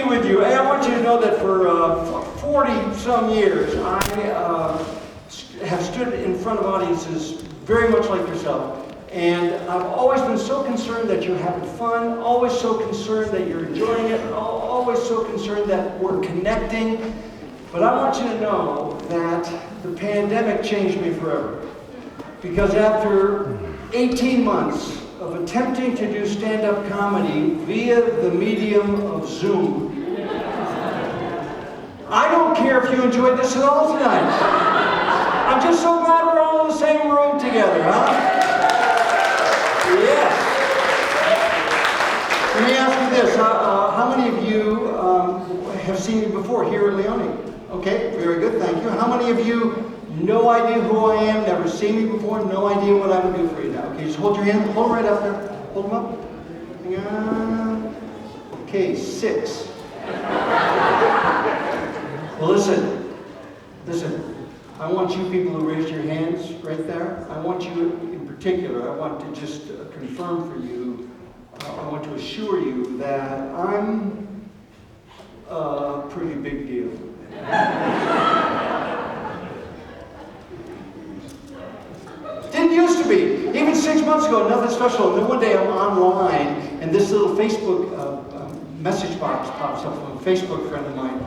with you. Hey, I want you to know that for 40-some years, I have stood in front of audiences very much like yourself. And I've always been so concerned that you're having fun, always so concerned that you're enjoying it, always so concerned that we're connecting. But I want you to know that the pandemic changed me forever. Because after 18 months of attempting to do stand-up comedy via the medium of Zoom, I don't care if you enjoyed this at all tonight. I'm just so glad we're all in the same room together, huh? Yes. Let me ask you this. How many of you have seen me before here at Leoni? Okay, very good, thank you. How many of you, no idea who I am, never seen me before, no idea what I would do for you now? Okay, just hold your hand, hold them right up there. Hold them up. Yeah. Okay, 6. Well, listen. I want you people who raised your hands right there, I want you in particular, I want to just confirm for you, I want to assure you that I'm a pretty big deal. Didn't used to be. Even 6 months ago, nothing special. And then one day I'm online, and this little Facebook message box pops up from a Facebook friend of mine,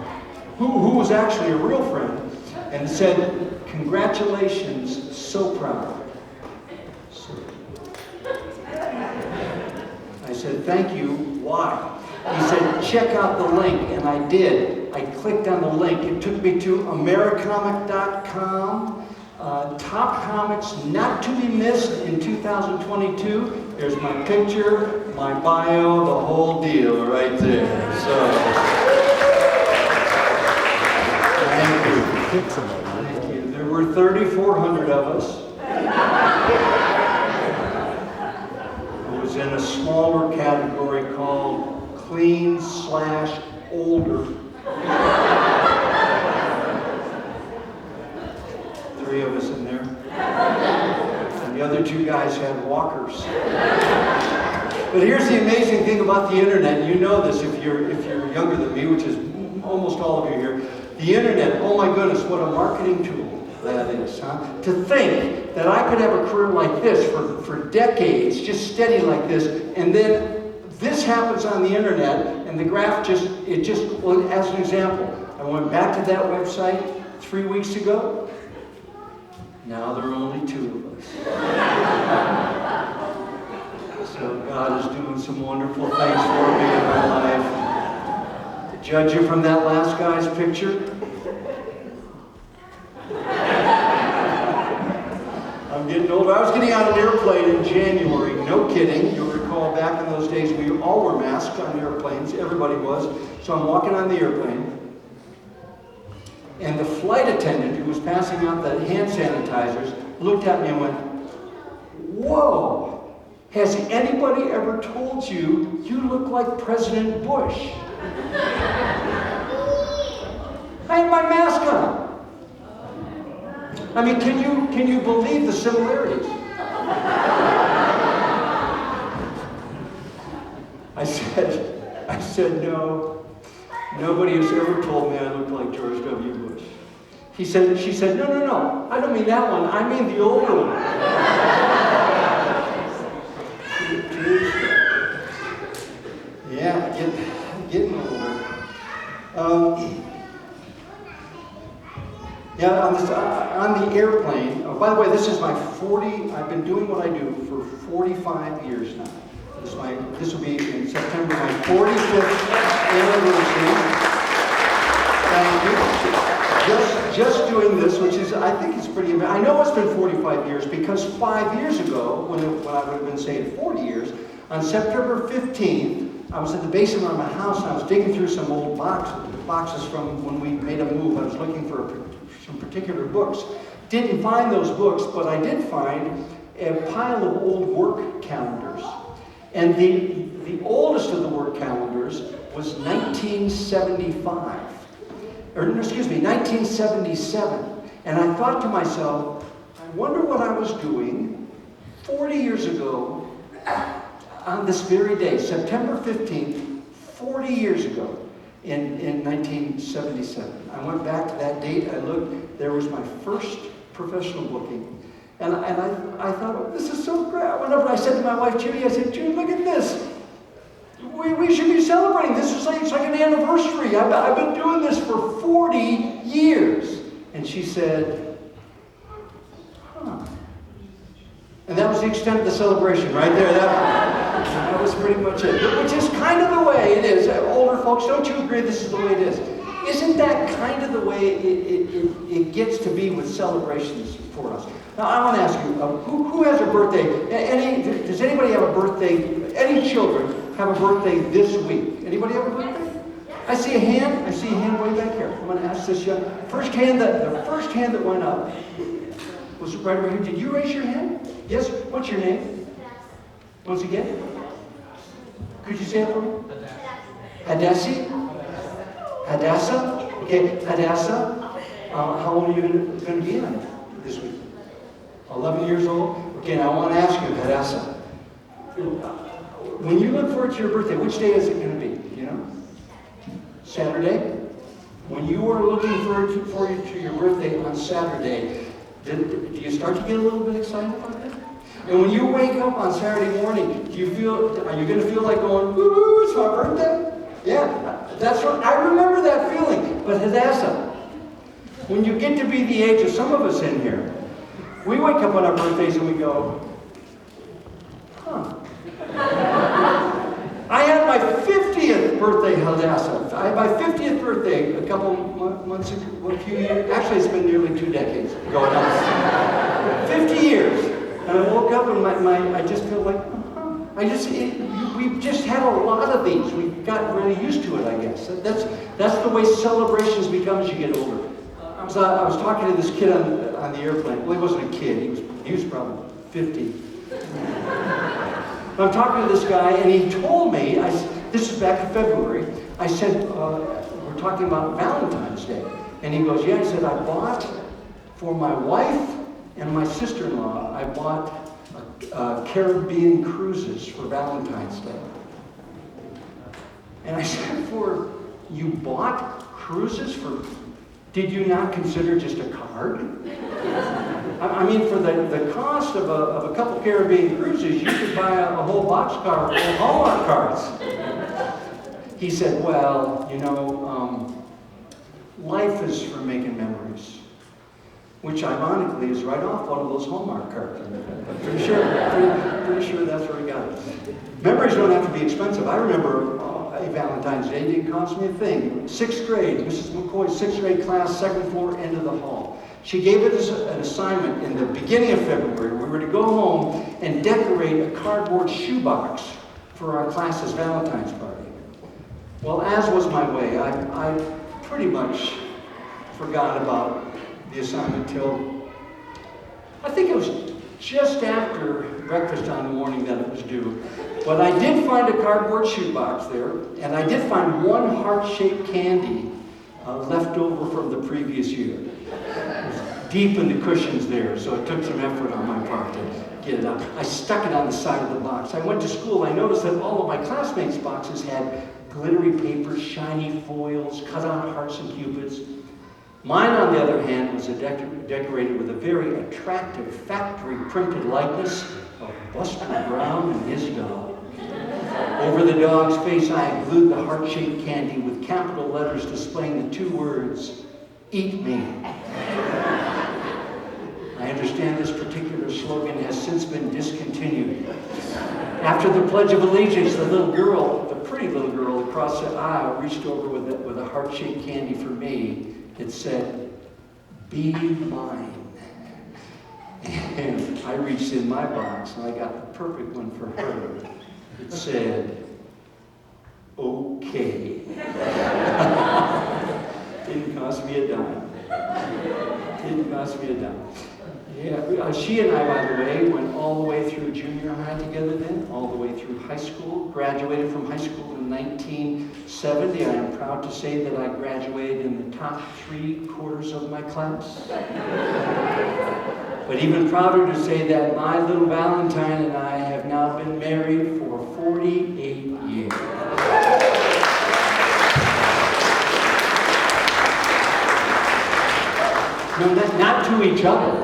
who was actually a real friend, and said, "Congratulations, so proud." So, I said, "Thank you, why?" He said, "Check out the link," and I did. I clicked on the link. It took me to americomic.com. Top comics not to be missed in 2022. There's my picture, my bio, the whole deal right there. So, thank you. Thank you. There were 3,400 of us. It was in a smaller category called clean/older. 3 of us in there. And the other 2 guys had walkers. But here's the amazing thing about the internet. You know this if you're younger than me, which is almost all of you here. The internet, oh my goodness, what a marketing tool that is, huh? To think that I could have a career like this for decades, just steady like this, and then this happens on the internet, and the graph well, as an example, I went back to that website 3 weeks ago. Now there are only 2 of us. So God is doing some wonderful things for me in my life. To judge you from that last guy's picture, I'm getting older. I was getting on an airplane in January, no kidding. You'll recall back in those days we all were masked on airplanes, everybody was. So I'm walking on the airplane, and the flight attendant who was passing out the hand sanitizers looked at me and went, "Whoa, has anybody ever told you you look like President Bush?" I had my mask on. I mean, can you believe the similarities? I said, "No. Nobody has ever told me I look like George W. Bush." She said, no, I don't mean that one. I mean the older one. Yeah, getting older. Yeah, on the airplane. Oh, by the way, this is my I've been doing what I do for 45 years now. This will be in September, my 45th anniversary. Thank you. Just doing this, which is, I think it's pretty amazing. I know it's been 45 years because 5 years ago, when I would have been saying 40 years, on September 15th, I was at the basement of my house and I was digging through some old boxes from when we made a move. I was looking for some particular books. Didn't find those books, but I did find a pile of old work calendars. And the oldest of the work calendars was 1977. And I thought to myself, I wonder what I was doing 40 years ago on this very day, September 15th, 40 years ago. in 1977. I went back to that date. I looked. There was my first professional booking. And I thought, oh, this is so great. Whenever I said to my wife, Judy, I said, Judy, look at this. We should be celebrating. This is like, it's like an anniversary. I've been doing this for 40 years. And she said, huh. And that was the extent of the celebration right there. That was pretty much it. Which is kind of the way it is. Older folks, don't you agree this is the way it is? Isn't that kind of the way it gets to be with celebrations for us? Now, I want to ask you, who has a birthday? Does anybody have a birthday? Any children have a birthday this week? Anybody have a birthday? I see a hand. I see a hand way back here. I'm going to ask this young. The first hand that went up was right over here. Did you raise your hand? Yes. What's your name? Once again? Could you say it for me? Hadassi? Hadassah? Okay, Hadassah. How old are you going to be on this week? 11 years old? Okay, now I want to ask you, Hadassah. When you look forward to your birthday, which day is it going to be? You know? Saturday? When you are looking forward to your birthday on Saturday, do you start to get a little bit excited about that? And when you wake up on Saturday morning, are you going to feel like going, woo, it's my birthday? Yeah, that's what, I remember that feeling. But Hadassah, when you get to be the age of some of us in here, we wake up on our birthdays and we go, huh. I had my 50th birthday, Hadassah. I had my 50th birthday a couple months ago, a few years. Actually, it's been nearly 2 decades going on. 50 years. And I woke up and I just feel like, we've just had a lot of these. We've gotten really used to it, I guess. That's the way celebrations become as you get older. I was talking to this kid on the airplane. Well, he wasn't a kid. He was probably 50. I'm talking to this guy, and he told me, this is back in February, I said, we're talking about Valentine's Day. And he goes, yeah, he said, I bought for my wife and my sister-in-law, I bought Caribbean cruises for Valentine's Day. And I said, you bought cruises for, did you not consider just a card? I mean, for the cost of a couple Caribbean cruises, you could buy a whole boxcar full of Hallmark cards. He said, well, you know, life is for making memories. Which ironically is right off one of those Hallmark cards. I'm pretty sure that's where he got it. Memories don't have to be expensive. I remember a Valentine's Day didn't cost me a thing. 6th grade, Mrs. McCoy's 6th grade class, 2nd floor, end of the hall. She gave us an assignment in the beginning of February. We were to go home and decorate a cardboard shoebox for our class's Valentine's party. Well, as was my way, I pretty much forgot about the assignment till, I think it was just after breakfast on the morning that it was due. But I did find a cardboard shoebox there, and I did find one heart-shaped candy left over from the previous year. It was deep in the cushions there, so it took some effort on my part to get it out. I stuck it on the side of the box. I went to school, I noticed that all of my classmates' boxes had glittery papers, shiny foils, cut-out hearts and cupids. Mine, on the other hand, was decorated with a very attractive factory-printed likeness of Buster Brown and his dog. Over the dog's face, I had glued the heart-shaped candy with capital letters displaying the 2 words, "Eat me." I understand this particular slogan has since been discontinued. After the Pledge of Allegiance, the pretty little girl across the aisle reached over with a heart-shaped candy for me. It said, "Be mine." And I reached in my box and I got the perfect one for her. It said, "Okay." Didn't cost me a dime. Didn't cost me a dime. Yeah, she and I, by the way, went all the way through junior high together then, all the way through high school, graduated from high school in 1970. I am proud to say that I graduated in the top 3/4 of my class. But even prouder to say that my little Valentine and I have now been married for 48 years. to each other. No.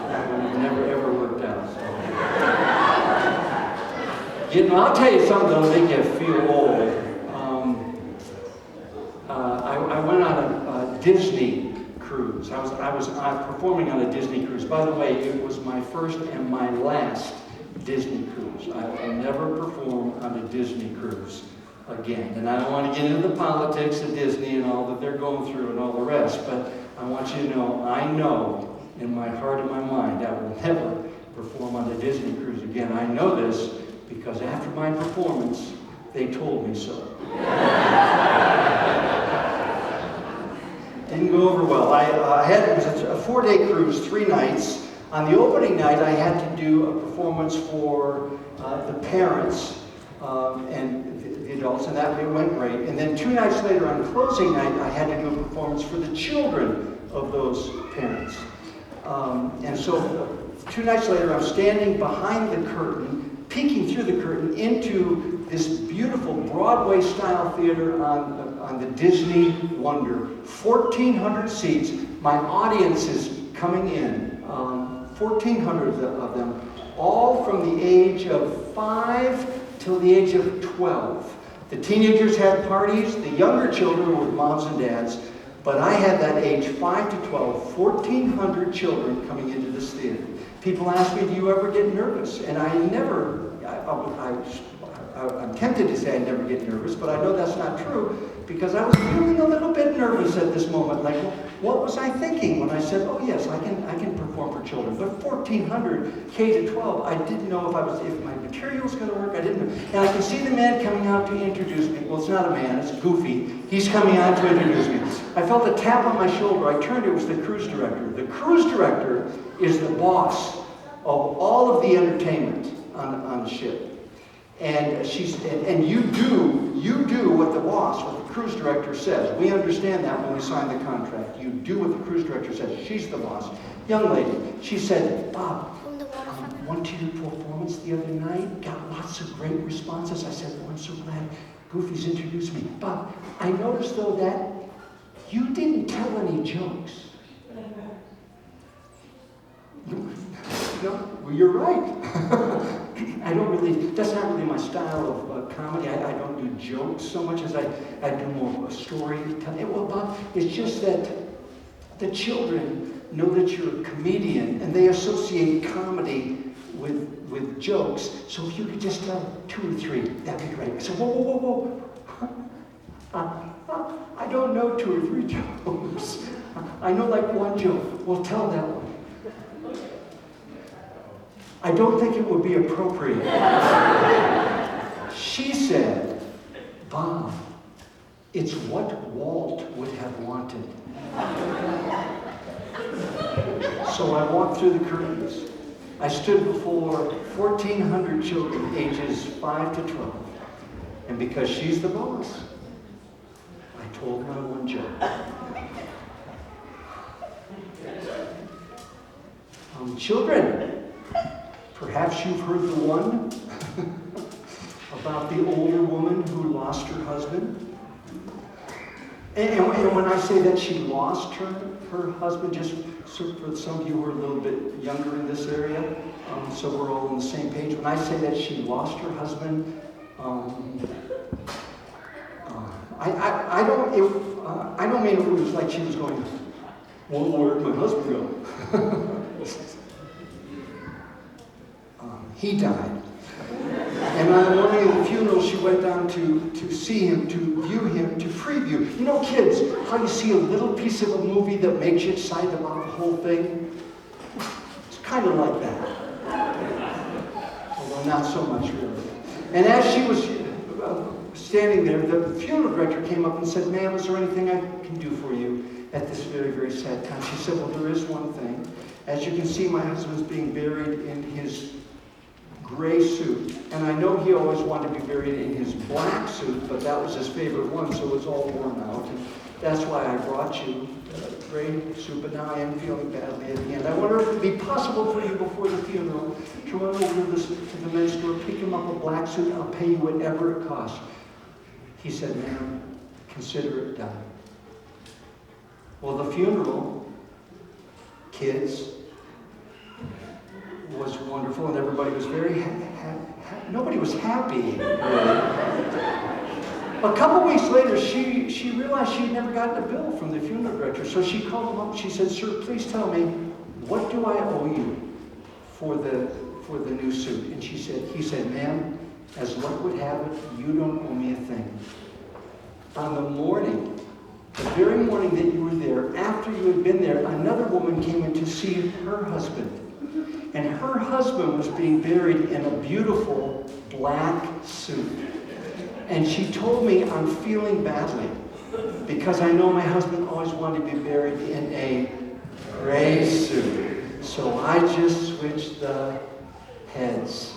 That would have never ever worked out. So. I'll tell you something that'll make you feel old. I went on a Disney cruise. I was performing on a Disney cruise. By the way, it was my first and my last Disney cruise. I will never perform on a Disney cruise again. And I don't want to get into the politics of Disney and all that they're going through and all the rest, but I want you to know, I know in my heart and my mind I will never perform on a Disney cruise again. I know this because after my performance, they told me so. Didn't go over well. it was a 4-day cruise, 3 nighs. On the opening night, I had to do a performance for the parents and the adults, and that went great. And then 2 nights later, on closing night, I had to do a performance for the children of those parents. And so 2 nights later, I'm standing behind the curtain, peeking through the curtain into this beautiful Broadway-style theater on the Disney Wonder. 1,400 seats. My audience is coming in. 1,400 of them, all from the age of 5 till the age of 12. The teenagers had parties, the younger children were with moms and dads, but I had that age 5 to 12, 1,400 children coming into this theater. People ask me, do you ever get nervous? And I'm tempted to say I never get nervous, but I know that's not true because I was feeling a little bit nervous at this moment. Like, what was I thinking when I said, oh yes, I can perform for children. But 1,400 K to 12, I didn't know if my material was going to work. I didn't know. And I can see the man coming out to introduce me. Well, it's not a man, it's Goofy. He's coming out to introduce me. I felt a tap on my shoulder. I turned, it was the cruise director. The cruise director is the boss of all of the entertainment on the ship. And you do what the boss, what the cruise director says. We understand that when we sign the contract. You do what the cruise director says. She's the boss. Young lady, she said, Bob, went to your performance the other night, got lots of great responses. I said, oh, I'm so glad Goofy's introduced me. Bob, I noticed though that you didn't tell any jokes. No, well, you're right. That's not really my style of comedy. I don't do jokes so much as I do more story. Well, Bob, it's just that the children know that you're a comedian and they associate comedy with jokes. So if you could just tell 2 or 3, that'd be great. I said, whoa. I don't know 2 or 3 jokes. I know like 1 joke. Well, tell that one. I don't think it would be appropriate. She said, Bob, it's what Walt would have wanted. So I walked through the curtains. I stood before 1,400 children ages 5 to 12. And because she's the boss, I told her 1 joke. Children, perhaps you've heard the one about the older woman who lost her husband. And when I say that she lost her husband, just for some of you who are a little bit younger in this area, so we're all on the same page. When I say that she lost her husband, I don't mean it was like she was going, well, where'd my husband go? He died. And on the morning of the funeral, she went down to see him, to view him, to preview. You know, kids, how you see a little piece of a movie that makes you excited about the whole thing? It's kind of like that. Although not so much, really. And as she was standing there, the funeral director came up and said, ma'am, is there anything I can do for you at this very, very sad time? She said, well, there is one thing. As you can see, my husband's being buried in his gray suit. And I know he always wanted to be buried in his black suit, but that was his favorite one, so it's all worn out. And that's why I brought you a gray suit, but now I am feeling badly at the end. I wonder if it would be possible for you before the funeral to run over to the men's store, pick him up a black suit, I'll pay you whatever it costs. He said, ma'am, consider it done. Well, the funeral, kids, was wonderful, and everybody was very nobody was happy, really. A couple weeks later, she realized she had never gotten a bill from the funeral director, so she called him up. She said, "Sir, please tell me, what do I owe you for the new suit?" And he said, "Ma'am, as luck would have it, you don't owe me a thing. On the very morning that you were there, after you had been there, another woman came in to see her husband. And her husband was being buried in a beautiful black suit. And she told me, I'm feeling badly because I know my husband always wanted to be buried in a gray suit. So I just switched the heads."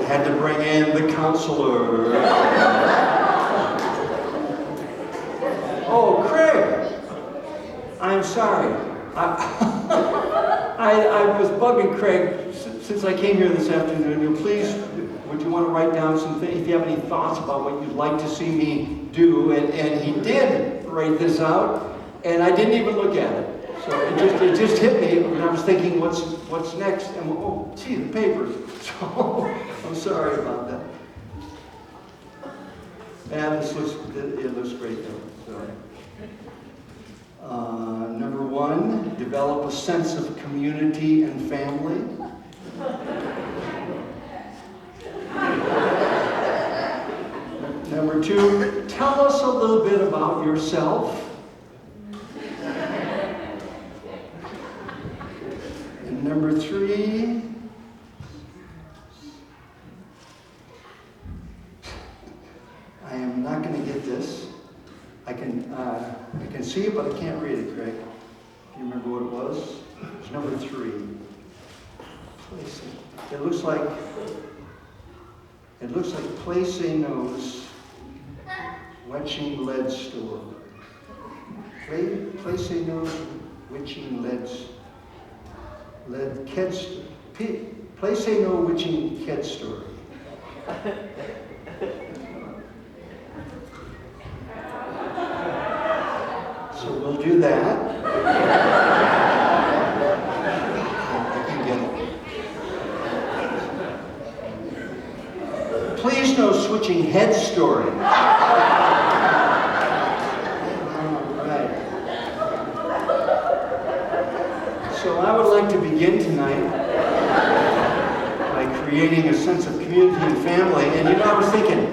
Had to bring in the counselor. "Oh, Craig, I'm sorry. I was bugging Craig since I came here this afternoon. Please, would you want to write down some things, if you have any thoughts about what you'd like to see me do?" And he did write this out, and I didn't even look at it. So it just hit me when I was thinking, what's next? And oh, gee, the papers. So I'm sorry about that. Yeah, it looks great though. So, number 1, develop a sense of community and family. Number 2, tell us a little bit about yourself. And number 3, I am not going to get this. I can see it, but I can't read it, Craig. Do you remember what it was? It was number 3. It looks like Place a Nose Wetching Lead Store. Place a Nose Witching Lead Ked Store. Place a No Witching Ked Store. So we'll do that. I can get it. Please no switching head story. All right. So I would like to begin tonight by creating a sense of community and family. And I was thinking,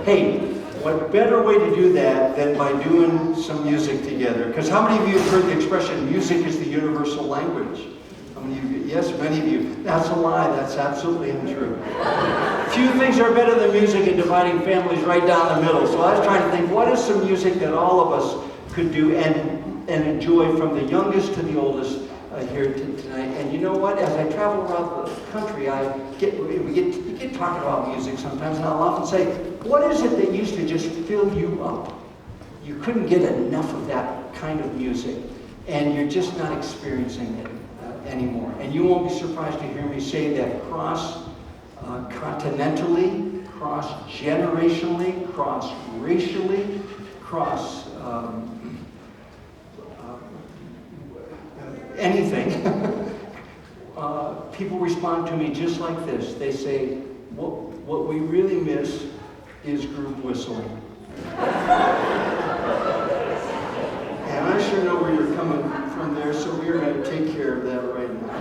hey, what better way to do that than by doing some music together? Because how many of you have heard the expression, music is the universal language? How many of you? Yes, many of you. That's a lie. That's absolutely untrue. Few things are better than music in dividing families right down the middle. So I was trying to think, what is some music that all of us could do and enjoy, from the youngest to the oldest here tonight? And you know what? As I travel around the country, we get talking about music sometimes, and I'll often say, what is it that used to just fill you up? You couldn't get enough of that kind of music, and you're just not experiencing it anymore. And you won't be surprised to hear me say that cross-continentally, cross-generationally, cross-racially, anything. People respond to me just like this. They say, what we really miss is group whistling. And I sure know where you're coming from there, so we're going to take care of that right now.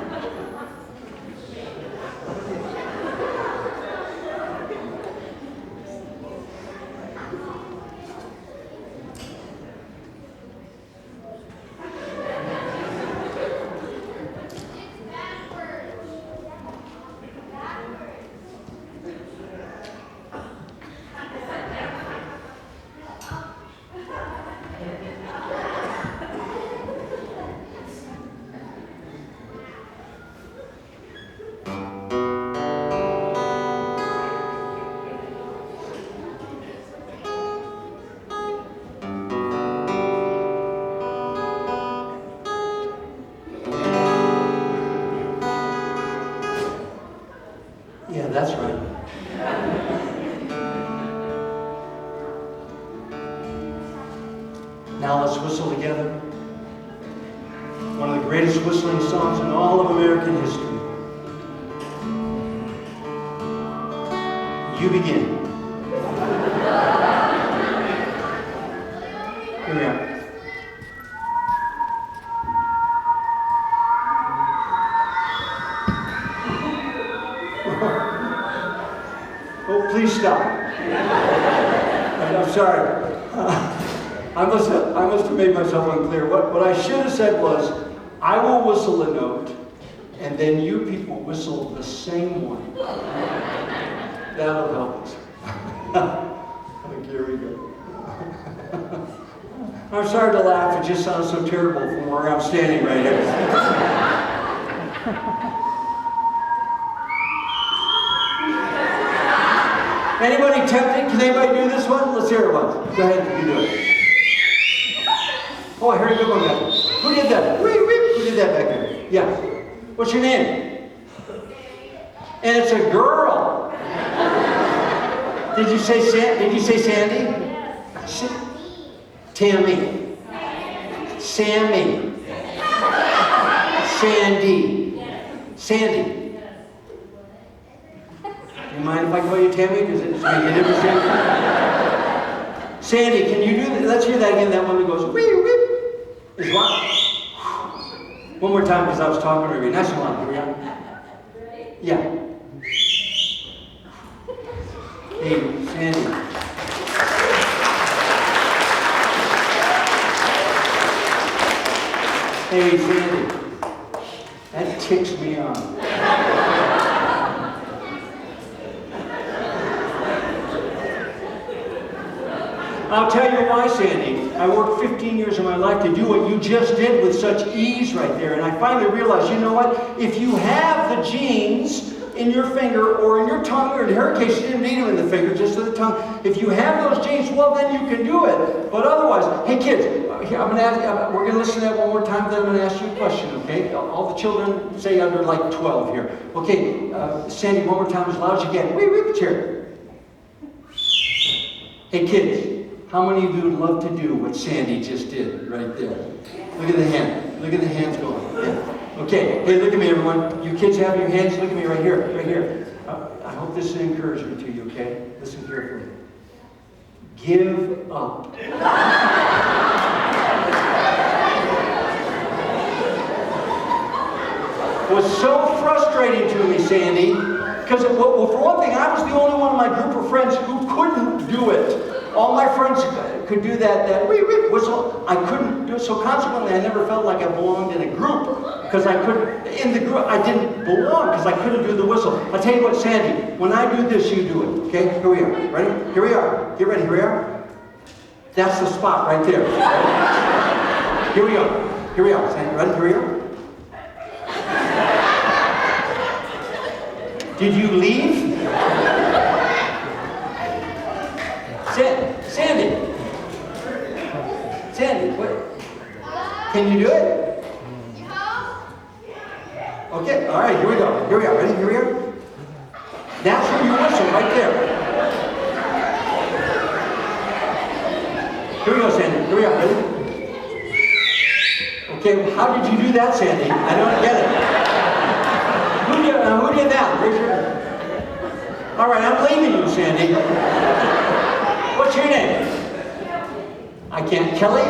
That's right. Now let's whistle together. One of the greatest whistling songs in all of American history. You begin. Here we are. Oh, please stop. I'm sorry. I must have made myself unclear. What I should have said was, I will whistle a note, and then you people whistle the same one. That'll help us. Here we go. I'm sorry to laugh, it just sounds so terrible from where I'm standing right here. Anybody tempted? Can anybody do this one? Let's hear it once. Go ahead, you do it. Oh, I heard a good one back there. Who did that? Who did that back there? Yeah. What's your name? And it's a girl. Did you say Sandy? Tammy. Sammy. Sandy. You mind if I call you Tammy? Does it make a difference? Sandy, can you do that? Let's hear that again. That one that goes wee wee. Is what? One more time because I was talking to you. Nice and loud. Here we are. Yeah. Hey, Sandy. Hey, Sandy. That ticks me off. I'll tell you why, Sandy. I worked 15 years of my life to do what you just did with such ease right there. And I finally realized, you know what? If you have the genes in your finger or in your tongue, or in her case, she didn't need them in the finger, just in the tongue. If you have those genes, well, then you can do it. But otherwise, hey kids, we're going to listen to that one more time, then I'm going to ask you a question, okay? All the children say under like 12 here. Okay, Sandy, one more time as loud as you can. Wee, wee, chair. Hey kids. How many of you would love to do what Sandy just did right there? Look at the hand. Look at the hands going. Yeah. Okay. Hey, look at me, everyone. You kids have your hands. Look at me right here. Right here. I hope this is an encouragement to you, okay? Listen carefully. Give up. It was so frustrating to me, Sandy, because, well, for one thing, I was the only one in my group of friends who couldn't do it. All my friends could do that wee wee whistle. I couldn't do it, so consequently I never felt like I belonged in a group because I couldn't, in the group, I didn't belong because I couldn't do the whistle. I'll tell you what, Sandy, when I do this, you do it, okay? Here we are, ready? Here we are, get ready, here we are. That's the spot right there. Here we are, Sandy, ready, here we are. Did you leave? Sandy, what? Can you do it? Okay, all right, here we go. Here we are, ready? Here we are. That's where you whistle, right there. Here we go, Sandy. Here we are, ready? Okay, how did you do that, Sandy? I don't get it. Who did that? Raise your hand. All right, I'm leaving you, Sandy. What's your name? I can't. Kelly?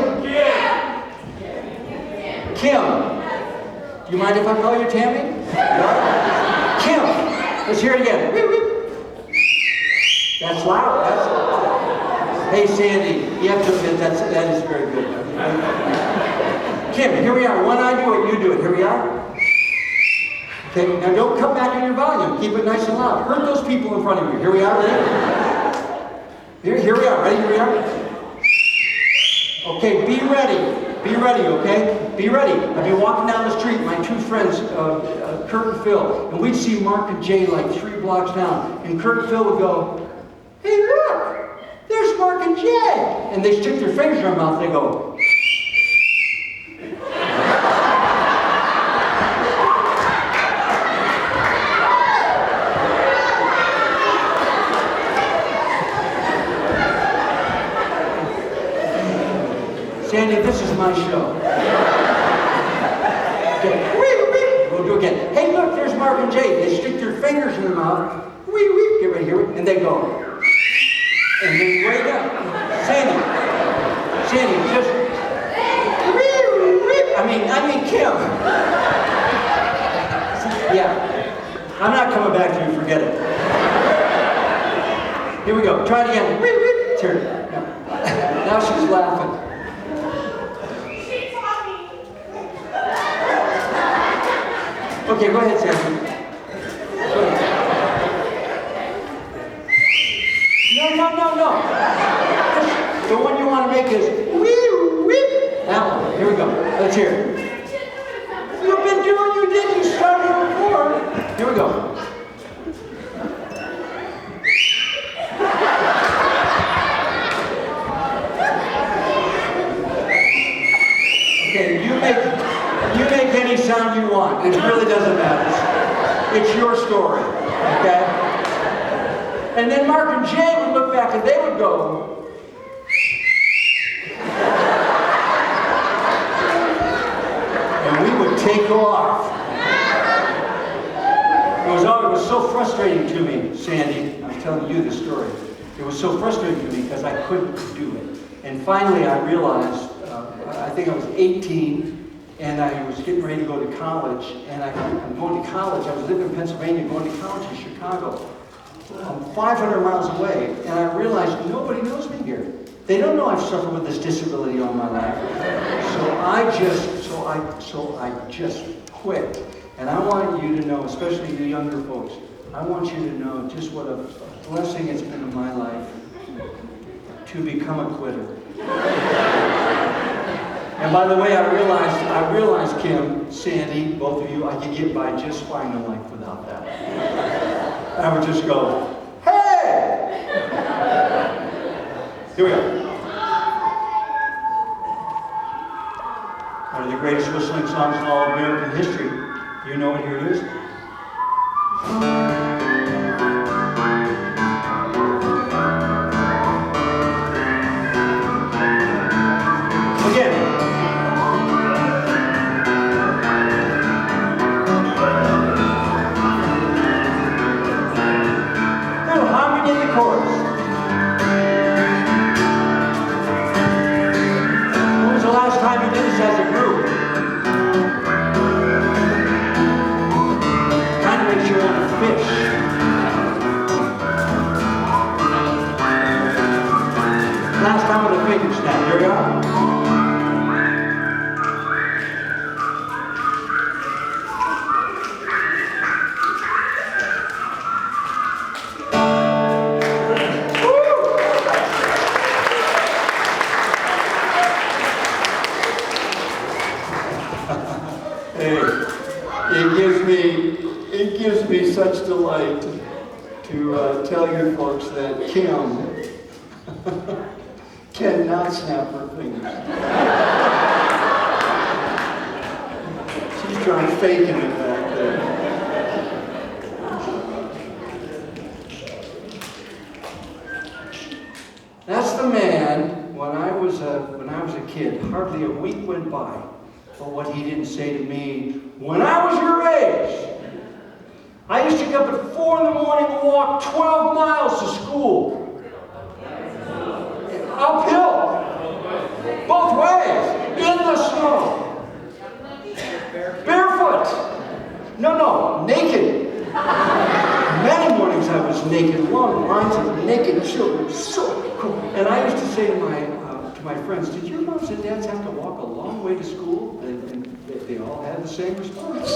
Kim. Do you mind if I call you Tammy? No? Kim. Let's hear it again. That's loud. Hey, Sandy. You have to admit that is very good. Kim, here we are. When I do it, you do it. Here we are. Okay, now don't cut back on your volume. Keep it nice and loud. Hurt those people in front of you. Here we are, ready? Here we are, ready? Here we are. Okay, be ready. Be ready, okay? Be ready. I'd be walking down the street, my two friends, Kurt and Phil, and we'd see Mark and Jay like 3 blocks down. And Kurt and Phil would go, hey, look, there's Mark and Jay. And they stick their fingers in their mouth, they go, my show. Okay. We'll do it again. Hey, look, there's Mark and Jay. They stick their fingers in their mouth. Get ready, here, and they go. And then wake up. Sandy, just. I mean, Kim. Yeah. I'm not coming back to you. Forget it. Here we go. Try it again. Turn. No. Now she's laughing. Okay, go ahead, Sandy. Go ahead. No. The one you want to make is that one. Here we go. Let's hear it. You've been doing, you did. You started before. Here we go. Okay, you make any sound you want. It really doesn't matter. It's your story. Okay? And then Mark and Jay would look back and they would go. And we would take off. It was so frustrating to me, Sandy. I'm telling you the story. It was so frustrating to me because I couldn't do it. And finally I realized, I think I was 18, and I was getting ready to go to college. And I'm going to college. I was living in Pennsylvania, going to college in Chicago. I'm 500 miles away, and I realized nobody knows me here. They don't know I've suffered with this disability all my life. So I just quit. And I want you to know, especially the younger folks, I want you to know just what a blessing it's been in my life to become a quitter. And by the way, I realized, Kim, Sandy, both of you, I could get by just fine in life without that. I would just go, hey! Here we go. One of the greatest whistling songs in all of American history. You know it, here it is. Again. As a group, kind of makes you want to fish. Last time with a finger snap. Here we are. It gives me such delight to tell you folks that Kim cannot snap her fingers. She's trying faking it back there. That's the man. When I was a kid, hardly a week went by. But what he didn't say to me, when I was your age, I used to get up at 4 in the morning and walk 12 miles to school. Uphill. Both ways. In the snow. Barefoot. No, naked. Many mornings I was naked. Long lines of naked children. So cool. And I used to say to my friends, did your moms and dads have to walk a long way to school? And they all had the same response.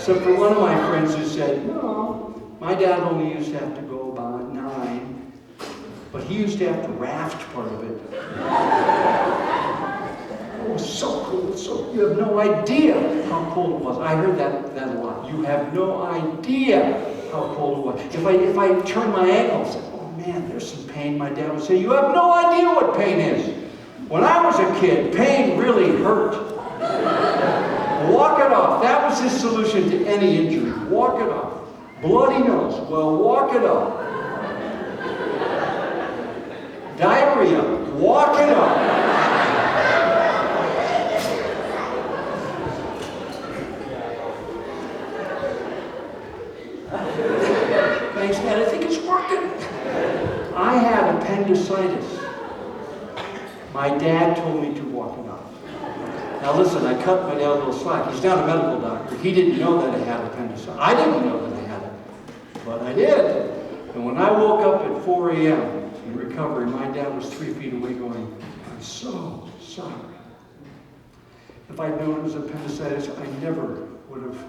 So for one of my friends who said, no, my dad only used to have to go about 9, but he used to have to raft part of it. It was so cool. So you have no idea how cold it was. I heard that a lot. You have no idea how cold it was. If I turned my ankles, man, there's some pain. My dad would say, you have no idea what pain is. When I was a kid, pain really hurt. Walk it off. That was his solution to any injury. Walk it off. Bloody nose. Well, walk it off. Diarrhea. Walk it off. Thanks, Dad. I think it's working. I had appendicitis. My dad told me to walk it off. Now listen, I cut my dad a little slack. He's not a medical doctor. He didn't know that I had appendicitis. I didn't know that I had it, but I did. And when I woke up at 4 a.m. in recovery, my dad was 3 feet away going, I'm so sorry. If I'd known it was appendicitis, I never would have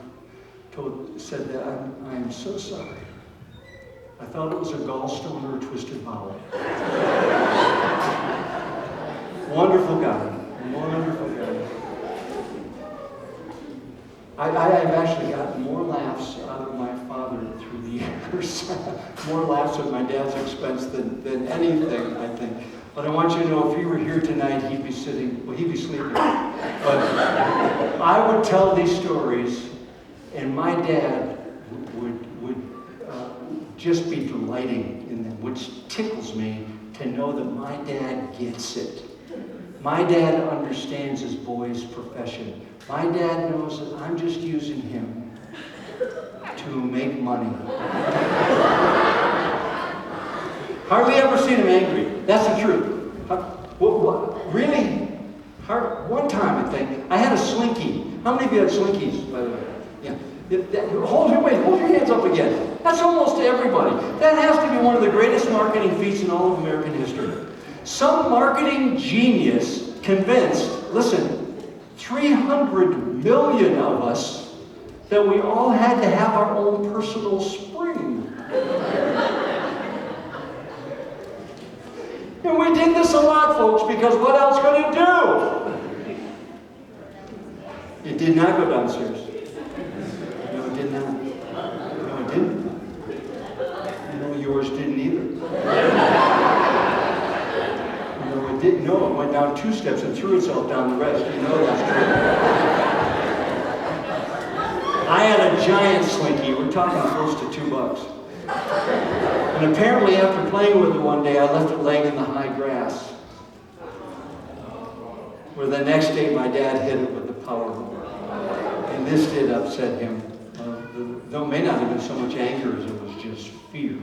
said that. I am so sorry. I thought it was a gallstone or a twisted bowel. Wonderful guy. Wonderful guy. I've actually gotten more laughs out of my father through the years. More laughs at my dad's expense than anything, I think. But I want you to know, if he were here tonight, he'd be sleeping. But I would tell these stories, and my dad would just be delighting in them, which tickles me to know that my dad gets it. My dad understands his boy's profession. My dad knows that I'm just using him to make money. Hardly ever seen him angry. That's the truth. Really? One time, I think, I had a slinky. How many of you had slinkies, by the way? Yeah. Hold your hands up again. That's almost everybody. That has to be one of the greatest marketing feats in all of American history. Some marketing genius convinced, listen, 300 million of us, that we all had to have our own personal spring. And we did this a lot, folks, because what else could it do? It did not go downstairs. No, it did not. No, it didn't. No, yours didn't either. No, it went down 2 steps and threw itself down the rest. You know that's true. I had a giant slinky. We're talking close to $2. And apparently after playing with it one day, I left it laying in the high grass. Where the next day my dad hit it with the power mower. And this did upset him. Though it may not have been so much anger as it was just fear.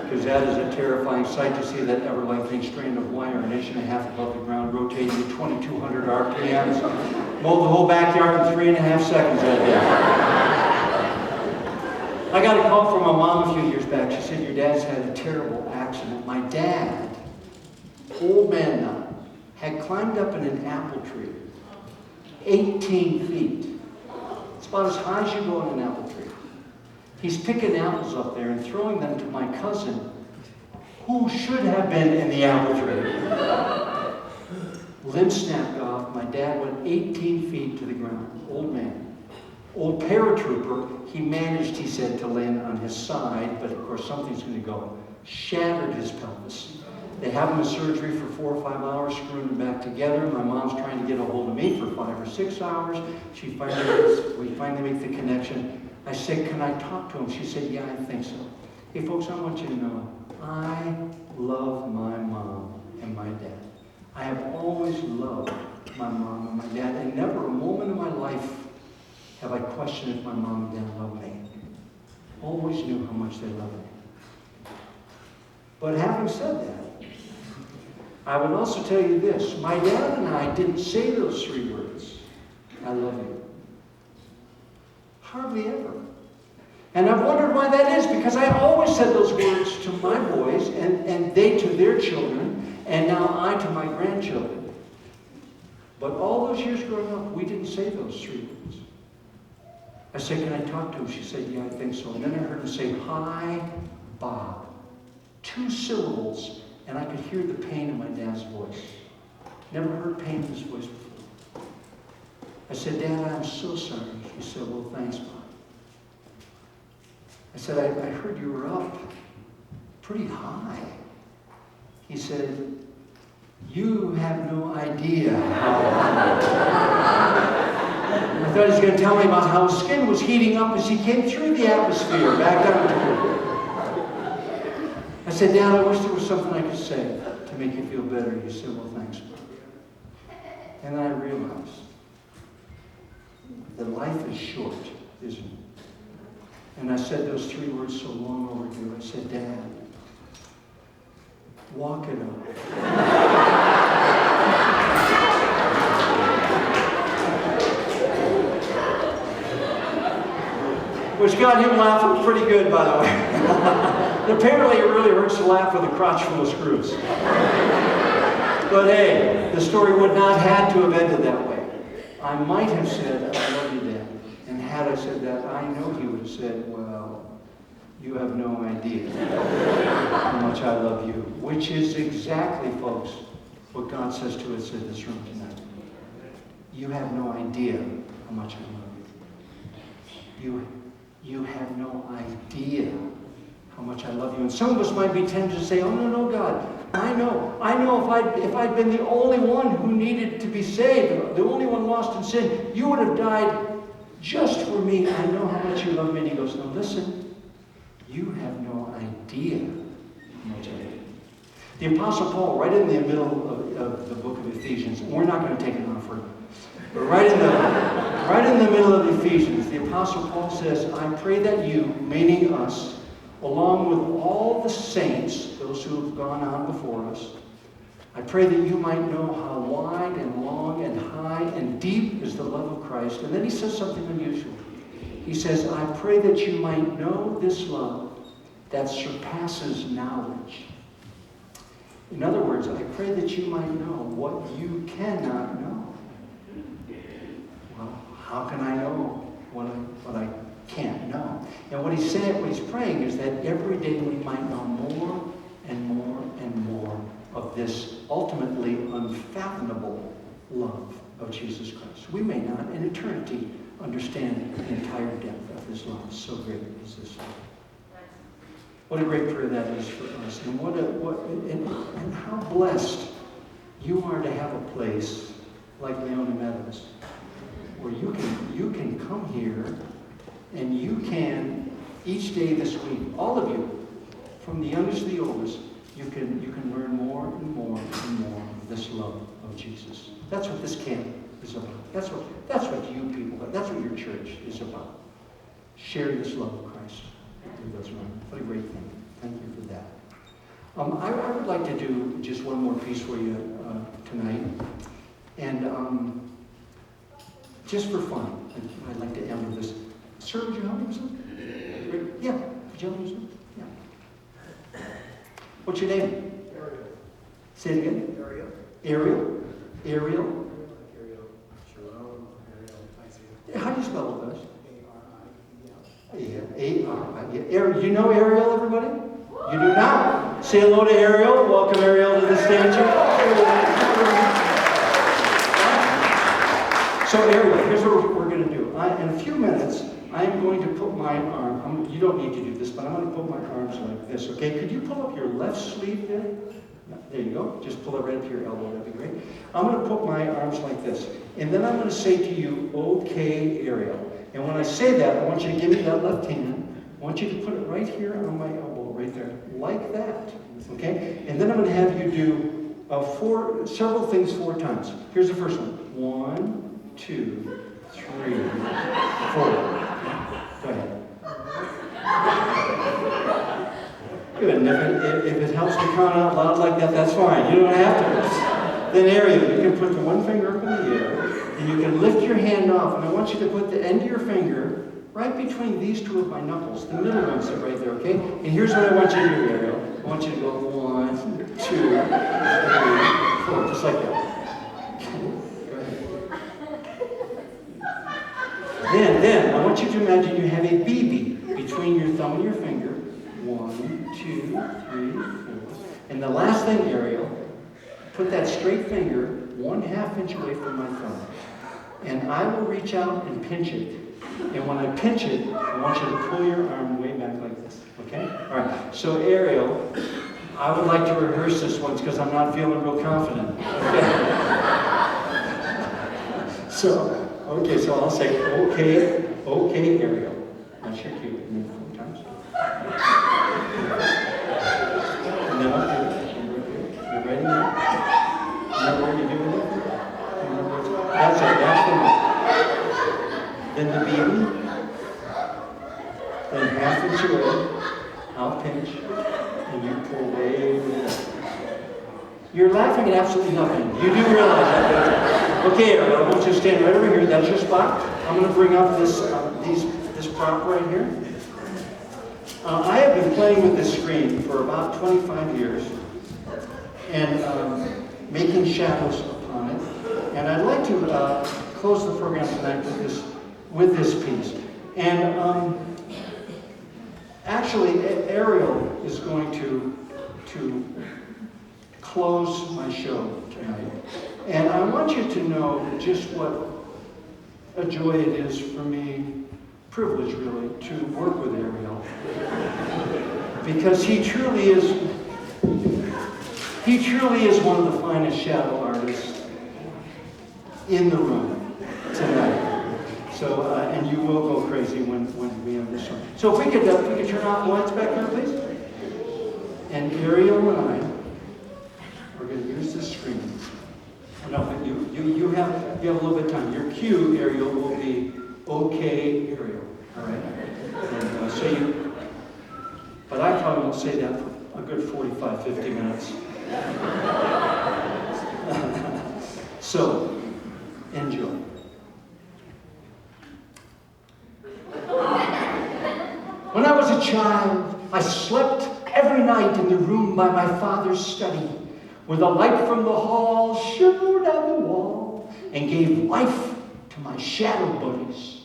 Because that is a terrifying sight to see that ever-lengthening strand of wire an inch and a half above the ground rotating at 2,200 RPMs. Mowed the whole backyard in 3.5 seconds that day. I got a call from my mom a few years back. She said, your dad's had a terrible accident. My dad, old man now, had climbed up in an apple tree, 18 feet. It's about as high as you go in an apple tree. He's picking apples up there and throwing them to my cousin, who should have been in the apple tree. Limb snapped off. My dad went 18 feet to the ground. Old man. Old paratrooper. He managed, he said, to land on his side, but of course something's going to go. Shattered his pelvis. They have him in surgery for 4 or 5 hours, screwing him back together. My mom's trying to get a hold of me for 5 or 6 hours. We finally make the connection. I said, can I talk to him? She said, yeah, I think so. Hey, folks, I want you to know, I love my mom and my dad. I have always loved my mom and my dad, and never a moment in my life have I questioned if my mom and dad love me. Always knew how much they loved me. But having said that, I would also tell you this. My dad and I didn't say those 3 words, I love you. Hardly ever. And I've wondered why that is, because I always said those words to my boys, and they to their children, and now I to my grandchildren. But all those years growing up, we didn't say those 3 words. I said, can I talk to him? She said, yeah, I think so. And then I heard him say, hi, Bob. 2 syllables, and I could hear the pain in my dad's voice. Never heard pain in his voice before. I said, Dad, I'm so sorry. He said, well, thanks, Bob. I said, I heard you were up pretty high. He said, you have no idea how high. I thought he was going to tell me about how his skin was heating up as he came through the atmosphere back down to earth. I said, Dad, I wish there was something I could say to make you feel better. He said, well, thanks, Bob. And then I realized that life is short, isn't it? And I said those 3 words so long overdue. I said, Dad, walk it up. Which got him laughing pretty good, by the way. And apparently it really hurts to laugh with a crotch full of screws. But hey, the story would not have to have ended that way. I might have said, I love you, Dad. And had I said that, I know he would have said, well, you have no idea how much I love you. Which is exactly, folks, what God says to us in this room tonight. You have no idea how much I love you. You have no idea how much I love you. And some of us might be tempted to say, oh, no, God. I know if I'd been the only one who needed to be saved, the only one lost in sin, you would have died just for me. I know how much you love me. And he goes, no, listen, you have no idea how much I love you. The Apostle Paul, right in the middle of the book of Ephesians, and we're not going to take it on further, but right in the middle of Ephesians, the Apostle Paul says, I pray that you, meaning us, along with all the saints, those who have gone on before us, I pray that you might know how wide and long and high and deep is the love of Christ. And then he says something unusual. He says, I pray that you might know this love that surpasses knowledge. In other words, I pray that you might know what you cannot know. Well, how can I know what I can't know? And what he's saying, what he's praying is that every day we might know more and more and more of this ultimately unfathomable love of Jesus Christ. We may not in eternity understand the entire depth of his love. So great is this love. What a great prayer that is for us. And and how blessed you are to have a place like Leoni Meadows, where you can come here and you can, each day this week, all of you, from the youngest to the oldest, you can learn more and more and more of this love of Jesus. That's what this camp is about. That's what you people, that's what your church is about. Share this love of Christ with those around. What a great thing. Thank you for that. I would like to do just one more piece for you tonight. And just for fun, I'd like to end with this. Sir, would you help me with something? Yeah, would you help me with something? Yeah. What's your name? Ariel. Say it again. Ariel. Ariel? Ariel? Ariel. Shalom. Ariel. I see it. How do you spell it, guys? A-R-I-E-L. Yeah, A-R-I. You know Ariel, everybody? You do now. Say hello to Ariel. Welcome Ariel to the stage. So Ariel, here's what we're going to do. In a few minutes, I am going to put my arm, you don't need to do this, but I'm going to put my arms like this, okay? Could you pull up your left sleeve there? There you go. Just pull it right up to your elbow. That'd be great. I'm going to put my arms like this. And then I'm going to say to you, okay, Ariel. And when I say that, I want you to give me that left hand. I want you to put it right here on my elbow, right there, like that, okay? And then I'm going to have you do several things 4 times. Here's the first one. 1, 2, 3, 4. Go ahead. Good. And if it helps to count out loud like that, that's fine. You don't have to. Then Ariel, you can put the one finger up in the air, and you can lift your hand off, and I want you to put the end of your finger right between these 2 of my knuckles. The middle ones are right there, okay? And here's what I want you to do, Ariel. I want you to go 1, 2, 3, 4, just like that. Then I want you to imagine you have a BB between your thumb and your finger. 1, 2, 3, 4. And the last thing, Ariel, put that straight finger 1/2 inch away from my thumb. And I will reach out and pinch it. And when I pinch it, I want you to pull your arm way back like this. Okay? All right. So Ariel, I would like to rehearse this once because I'm not feeling real confident. Okay? So I'll say, okay, Ariel. That's your cue. And then 4 times. And then I'll do it. You ready now? You know what you're doing it? That's it. That's the one. Then the baby. then half inch away, I'll pinch, and you pull way back. You're laughing at absolutely nothing. You do realize that, don't you? Okay, I want you to stand right over here. That's your spot. I'm going to bring up this prop right here. I have been playing with this screen for about 25 years and making shadows upon it. And I'd like to close the program tonight with this piece. And actually, Ariel is going to close my show tonight. And I want you to know just what a joy it is for me, privilege really, to work with Ariel. Because he truly is one of the finest shadow artists in the room tonight. So, and you will go crazy when we have this one. So if we could turn out the lights back there, please. And Ariel and I are going to use this screen. No, but you have a little bit of time. Your cue, Ariel, will be okay, Ariel. All right. And but I probably won't say that for a good 45, 50 minutes. So, enjoy. When I was a child, I slept every night in the room by my father's study, where the light from the hall shimmered down the wall and gave life to my shadow buddies.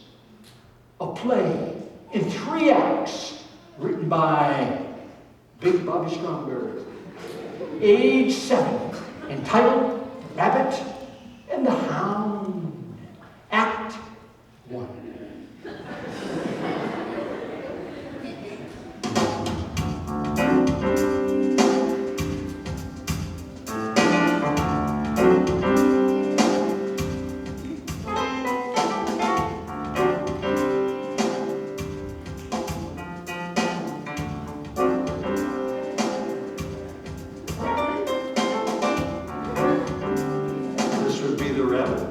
A play in 3 acts written by Big Bobby Stromberg, age 7, entitled Rabbit and the Hound, Act 1. This would be the rabbit.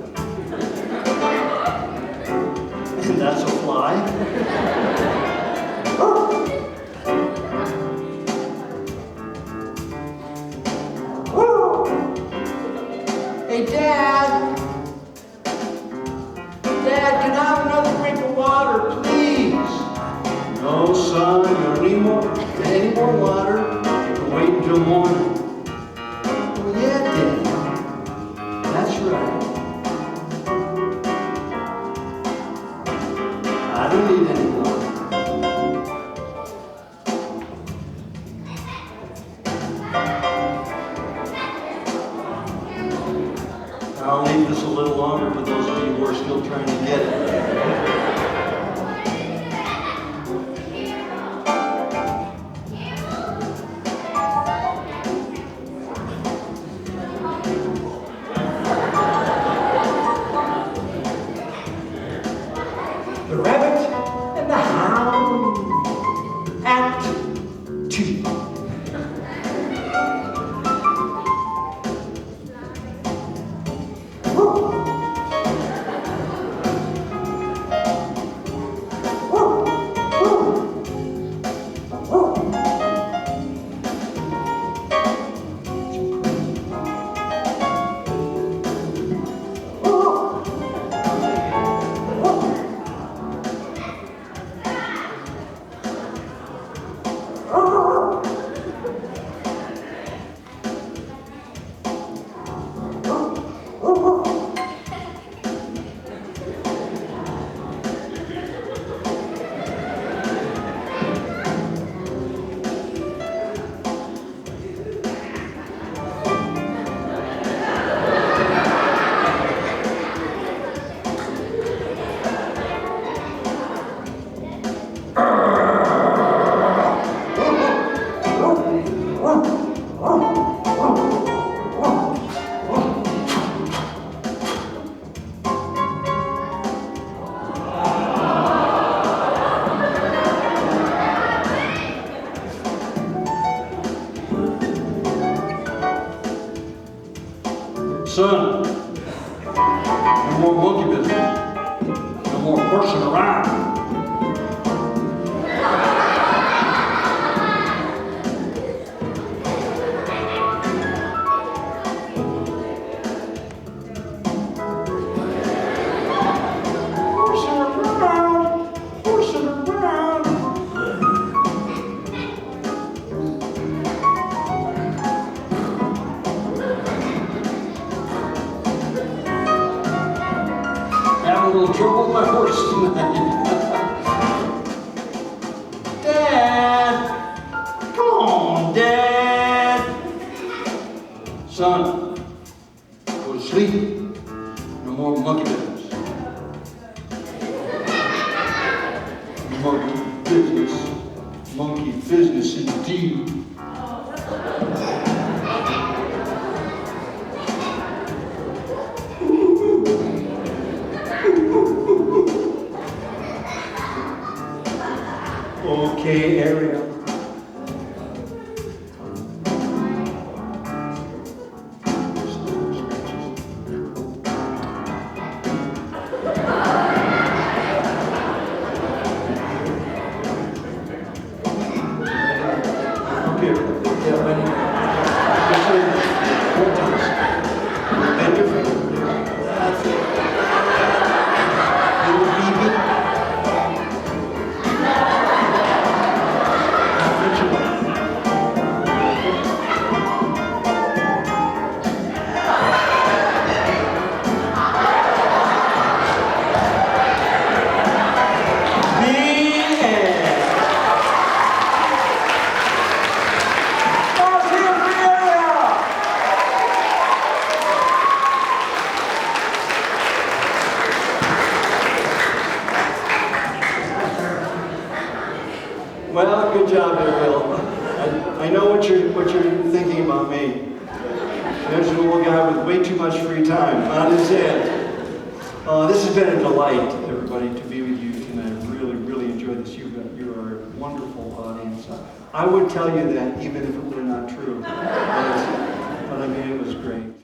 Monkey business. Monkey business indeed. Okay, Ariel. Okay, yeah, ready. Just say 4 times. Bend your finger. That's it. Little baby. Reach it up. Well, good job, Ariel. I know what you're thinking about me. There's a little guy with way too much free time. Not his head. This has been a delight, everybody, to be with you, and I really, really enjoyed this. You are a wonderful audience. I would tell you that even if it were not true. But I mean, it was great.